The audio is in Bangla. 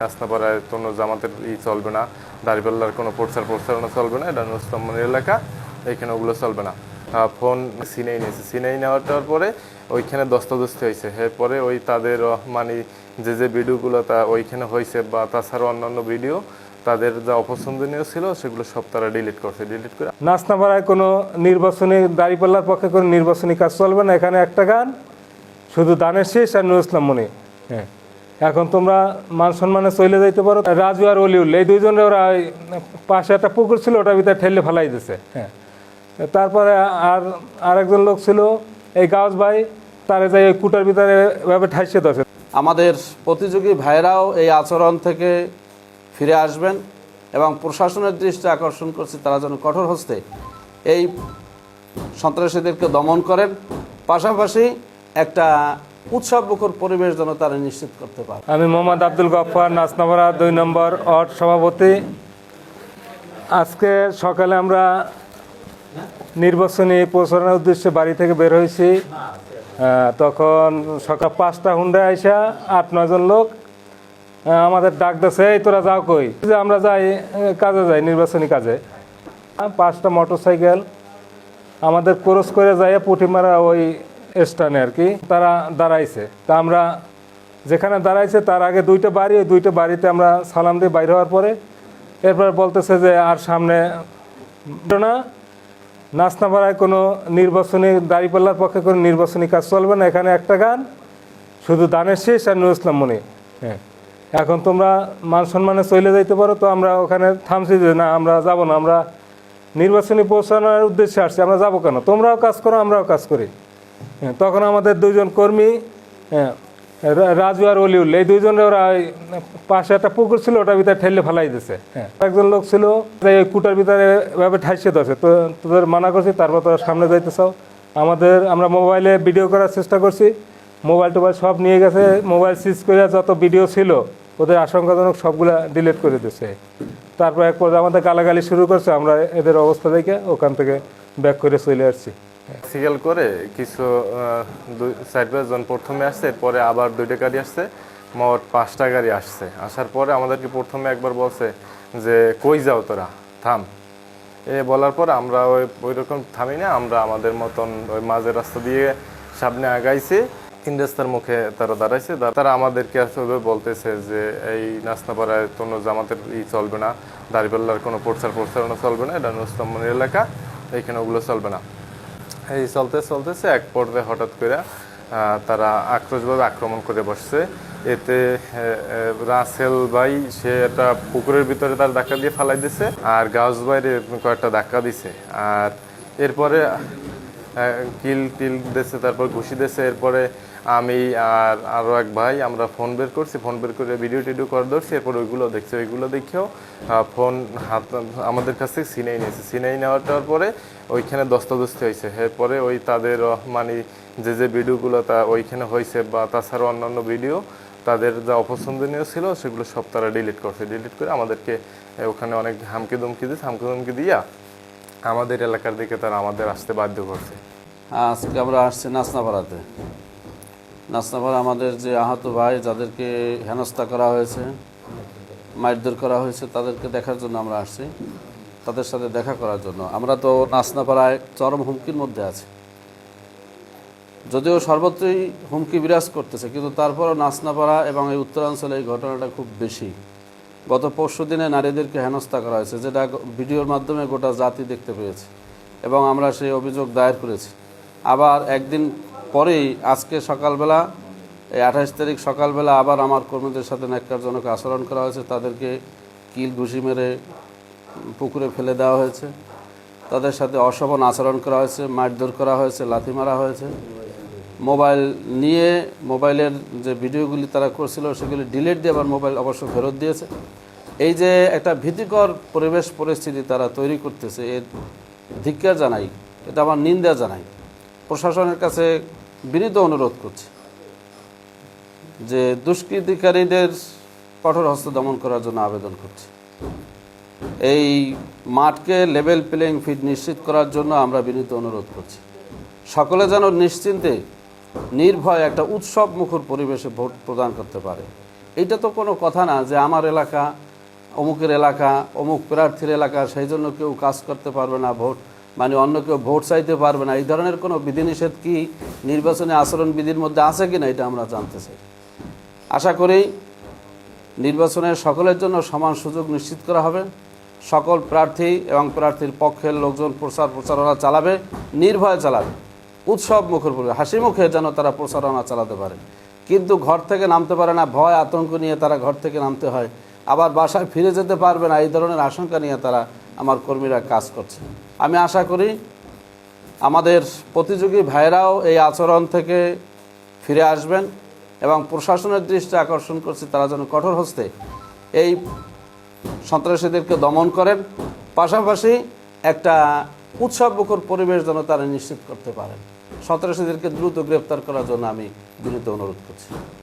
আসনাপাড়ায় কোনো জামাতের চলবে না, দাঁড়িপাল্লার কোনো প্রচারণা চলবে না, এটা নুরুস্তামনের এলাকা, এইখানে ওগুলো চলবে না। ফোন সিনেই নিয়েছে, সিনেই নেওয়ার পরে ওইখানে দস্তাদস্তি হয়েছে, এরপরে ওই তাদের মানে যে ভিডিওগুলো তা ওইখানে হয়েছে বা তাছাড়া অন্যান্য ভিডিও তাদের যা অপছন্দনীয় ছিল সেগুলো সব তারা ডিলিট করে নাচনাপাড়ায় কোনো নির্বাচনী দাঁড়িপাল্লার পক্ষে কোনো নির্বাচনী কাজ চলবে না। এখানে একটা গান, শুধু দানের শেষ আর নুরুল ইসলাম মনি। হ্যাঁ, এখন তোমরা মান সম্মানে চলে যাইতে পারো। রাজু আর অলিউল এই দুইজনে ওরা পাশে একটা পুকুর ছিল, ওটার ভিতরে ঠেলে ফেলাই দিছে। হ্যাঁ, তারপরে আরেকজন লোক ছিল এই গাউস ভাই, তারে যাই ওই কুটার ভিতরে এভাবে ঠাইসে ধরছে। আমাদের প্রতিযোগী ভাইরাও এই আচরণ থেকে ফিরে আসবেন এবং প্রশাসনের দৃষ্টি আকর্ষণ করছে তারা যেন কঠোর হস্তে এই সন্ত্রাসীদেরকে দমন করেন, পাশাপাশি একটা উৎসবমুখর পরিবেশ যেন তারা নিশ্চিত করতে পারে। আমি মোহাম্মদ আব্দুল গফফার, নাচনাপাড়া 2 নম্বর ওয়ার্ড সভাপতি। আজকে সকালে আমরা নির্বাচনী প্রচারণার উদ্দেশ্যে বাড়ি থেকে বের হয়েছি। তখন সকাল 5টা হুন্ডা আইসা 8-9 জন লোক আমাদের ডাক দিয়েছে, এই তোরা যাও কই? যে আমরা যাই কাজে, যাই নির্বাচনী কাজে। 5টা মোটরসাইকেল আমাদের ক্রস করে যায় পুঁটিমারা ওই স্ট্যান্ডে আর কি, তারা দাঁড়াইছে। তা আমরা যেখানে দাঁড়াইছে তার আগে 2টা বাড়ি, ওই 2টা বাড়িতে আমরা সালাম দিয়ে বাইর হওয়ার পরে এরপর বলতেছে যে আর সামনে না, নাচনাপাড়ায় কোনো নির্বাচনী দাঁড়িপাল্লার পক্ষে কোনো নির্বাচনী কাজ চলবে না। এখানে একটা গান, শুধু দানের শেষ আর নুরুল ইসলাম মনি। হ্যাঁ, এখন তোমরা মান সম্মানে চলে যাইতে পারো। তো আমরা ওখানে থামছি যে না, আমরা যাব না, আমরা নির্বাচনী পৌঁছানোর উদ্দেশ্যে আসছি, আমরা যাবো কেন? তোমরাও কাজ করো, আমরাও কাজ করি। হ্যাঁ, তখন আমাদের 2 জন কর্মী, হ্যাঁ, রাজু আর অলিউল এই দুইজনে ওরা পাশে একটা পুকুর ছিল, ওটার ভিতরে ঠেলে ফেলাই দিছে। হ্যাঁ, একজন লোক ছিল ওই কুটার ভিতরে এভাবে ঠাইসে ধরছে। তো তোদের মানা করছি, তারপর তোরা সামনে যাইতে চাও। আমরা মোবাইলে ভিডিও করার চেষ্টা করছি, মোবাইল টোবাইল সব নিয়ে গেছে। মোবাইল সিজ করে যত ভিডিও ছিল ওদের আশঙ্কাজনক সবগুলা ডিলিট করে দিচ্ছে। তারপর এক পর্যায়ে আমাদের গালাগালি শুরু করছে। আমরা এদের অবস্থা দেখে ওখান থেকে ব্যাক করে চলে আসছি। সিরিয়াল করে কিছু 4-5 জন প্রথমে আসছে, এরপরে আবার 2টা গাড়ি আসছে, মোট 5টা গাড়ি আসছে। আসার পরে আমাদেরকে প্রথমে একবার বলছে যে কই যাও তোরা, থাম। বলার পর আমরা ওই রকম থামি না, আমরা আমাদের মতন ওই মাঝের রাস্তা দিয়ে সামনে আগাইছি। 3 রাস্তার মুখে তারা দাঁড়াইছে। তারা আমাদেরকে আসলে বলতেছে যে এই নাচনাপাড়ায় কোনো জামাতের চলবে না, দাঁড়িপাল্লার কোনো প্রচারণা চলবে না, এটা নুরুস্তামনের এলাকা, এইখানে ওগুলো চলবে না। এই চলতেছে এক পর্যায়ে হঠাৎ করে তারা আক্রোশভাবে আক্রমণ করে বসছে। এতে রাসেল ভাই সে একটা পুকুরের ভিতরে তার ধাক্কা দিয়ে ফালাই দিছে, আর গাউস ভাইয়ের কয়েকটা ধাক্কা দিছে। আর এরপরে কিল দিয়েছে, তারপর ঘুষি দিয়েছে। এরপরে আমি আর আরও এক ভাই আমরা ফোন বের করছি, ফোন বের করে ভিডিও টিডিও করে ধরছি। এরপর ওইগুলো দেখছি, ওইগুলো দেখেও ফোন আমাদের কাছ থেকে সিনেই নিয়েছে, সিনেই নেওয়ার পরে ওইখানে দস্তাদস্তি হয়েছে। এরপরে ওই তাদের মানে যে ভিডিওগুলো তা ওইখানে হয়েছে বা তাছাড়া অন্যান্য ভিডিও তাদের যা অপছন্দনীয় ছিল সেগুলো সব তারা ডিলিট করে আমাদেরকে ওখানে অনেক হামকি ধমকি দিয়া আমাদের এলাকার দিকে তারা আমাদের আসতে বাধ্য করছে। আজকে আমরা আসছি নাচনাপাড়াতে। নাচনাপাড়া আমাদের যে আহত ভাই যাদেরকে হেনস্থা করা হয়েছে, মারধর করা হয়েছে, তাদেরকে দেখার জন্য আমরা আসছি, তাদের সাথে দেখা করার জন্য। আমরা তো নাচনাপাড়ায় চরম হুমকির মধ্যে আছি, যদিও সর্বত্রই হুমকি বিরাজ করতেছে, কিন্তু তারপরও নাচনাপাড়া এবং এই উত্তরাঞ্চলে এই ঘটনাটা খুব বেশি। গত পরশু দিনে নারীদেরকে হেনস্থা করা হয়েছে, যেটা ভিডিওর মাধ্যমে গোটা জাতি দেখতে পেয়েছে এবং আমরা সেই অভিযোগ দায়ের করেছি। আবার একদিন পরেই আজকে সকালবেলা, এই 28 তারিখ সকালবেলা আবার আমার কর্মীদের সাথে ন্যাক্কারজনক আচরণ করা হয়েছে। তাদেরকে কিল ঘুষি মেরে পুকুরে ফেলে দেওয়া হয়েছে, তাদের সাথে অশোভন আচরণ করা হয়েছে, মারধর করা হয়েছে, লাথি মারা হয়েছে। মোবাইল নিয়ে মোবাইলের যে ভিডিওগুলি তারা করছিল সেগুলি ডিলিট দিয়ে আবার মোবাইল অবশ্য ফেরত দিয়েছে। এই যে একটা ভীতিকর পরিস্থিতি তারা তৈরি করতেছে, এর ধিক্কার জানাই, এটা আমার নিন্দা জানাই। প্রশাসনের কাছে বিনীত অনুরোধ করছি যে দুষ্কৃতিকারীদের কঠোর হস্তে দমন করার জন্য আবেদন করছি। এই মাঠকে লেভেল প্লেইং ফিল্ড নিশ্চিত করার জন্য আমরা বিনীত অনুরোধ করছি। সকলে যেন নিশ্চিন্তে নির্ভয় একটা উৎসব মুখর পরিবেশে ভোট প্রদান করতে পারে, এইটা তো কোনো কথা না যে আমার এলাকা অমুকের এলাকা অমুক প্রার্থীর এলাকা, সেই জন্য কেউ কাজ করতে পারবে না, ভোট মানে অন্য কেউ ভোট চাইতে পারবে না, এই ধরনের কোনো বিধিনিষেধ কি নির্বাচনী আচরণবিধির মধ্যে আছে কি না এটা আমরা জানতে চাই। আশা করি নির্বাচনের সকলের জন্য সমান সুযোগ নিশ্চিত করা হবে। সকল প্রার্থী এবং প্রার্থীর পক্ষের লোকজন প্রচারণা চালাবে, নির্ভয়ে চালাবে, উৎসব মুখর পড়বে, হাসি মুখে যেন তারা প্রচারণা চালাতে পারে। কিন্তু ঘর থেকে নামতে পারে না, ভয় আতঙ্ক নিয়ে তারা ঘর থেকে নামতে হয়, আবার বাসায় ফিরে যেতে পারবে না, এই ধরনের আশঙ্কা নিয়ে তারা আমার কর্মীরা কাজ করছে। আমি আশা করি আমাদের প্রতিযোগী ভাইরাও এই আচরণ থেকে ফিরে আসবেন এবং প্রশাসনের দৃষ্টি আকর্ষণ করছে তারা যেন কঠোর হস্তে এই সন্ত্রাসীদেরকে দমন করেন, পাশাপাশি একটা উৎসবমুখর পরিবেশ যেন তারা নিশ্চিত করতে পারেন। সন্ত্রাসীদেরকে দ্রুত গ্রেপ্তার করার জন্য আমি বিনীত অনুরোধ করছি।